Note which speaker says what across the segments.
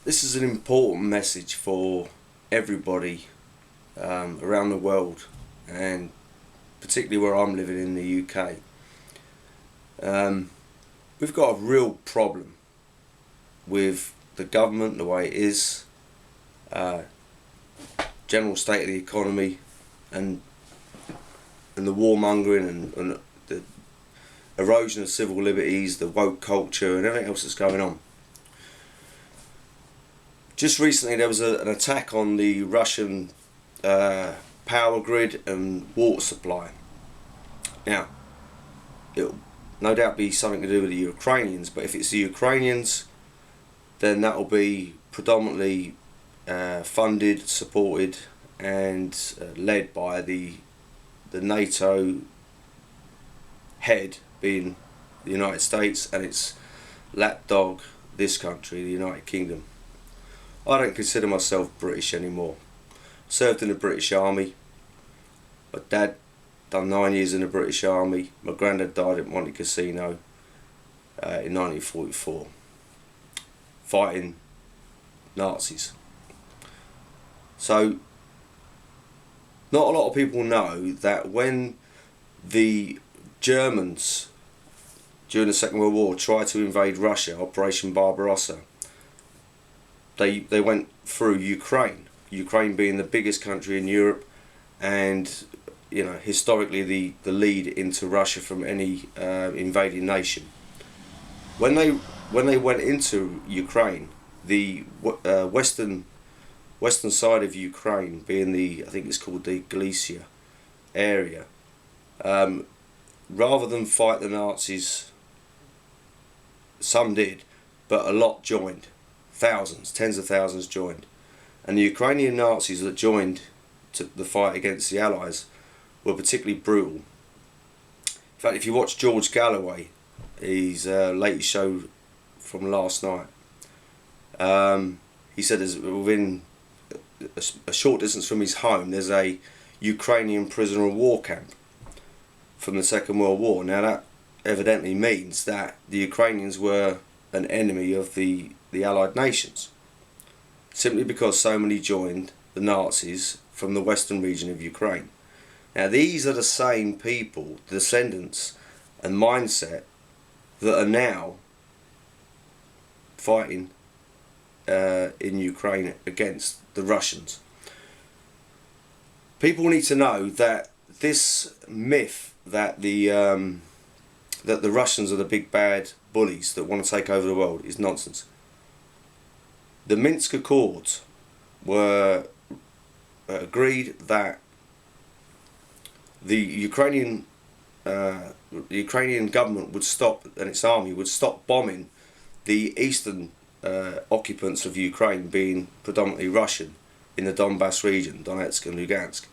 Speaker 1: This is an important message for everybody around the world, and particularly where I'm living in the UK. We've got a real problem with the government, the way it is, general state of the economy, and the warmongering and the erosion of civil liberties, the woke culture, and everything else that's going on. Just recently there was an attack on the Russian power grid and water supply. Now, it'll no doubt be something to do with the Ukrainians, but if it's the Ukrainians, then that will be predominantly funded, supported and led by the NATO head, being the United States, and its lapdog, this country, the United Kingdom. I don't consider myself British anymore. Served in the British Army. My dad done 9 years in the British Army. My granddad died at Monte Cassino in 1944, fighting Nazis. So, not a lot of people know that when the Germans during the Second World War tried to invade Russia, Operation Barbarossa, they went through Ukraine. Ukraine being the biggest country in Europe, and historically the lead into Russia from any invading nation. When they went into Ukraine, the western side of Ukraine, being I think it's called the Galicia area, rather than fight the Nazis, some did, but a lot joined. Thousands, tens of thousands joined. And the Ukrainian Nazis that joined to the fight against the Allies were particularly brutal. In fact, if you watch George Galloway, his latest show from last night, he said within a short distance from his home there's a Ukrainian prisoner of war camp from the Second World War. Now that evidently means that the Ukrainians were an enemy of the Allied nations, simply because so many joined the Nazis from the western region of Ukraine. Now these are the same people, descendants and mindset, that are now fighting in Ukraine against the Russians. People need to know that this myth that the Russians are the big bad bullies that want to take over the world is nonsense. The Minsk Accords were agreed that the Ukrainian government would stop, and its army would stop bombing the eastern occupants of Ukraine, being predominantly Russian, in the Donbass region, Donetsk and Lugansk.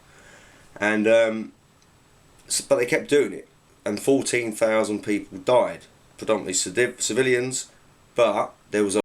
Speaker 1: And but they kept doing it, and 14,000 people died, predominantly civilians, but there was a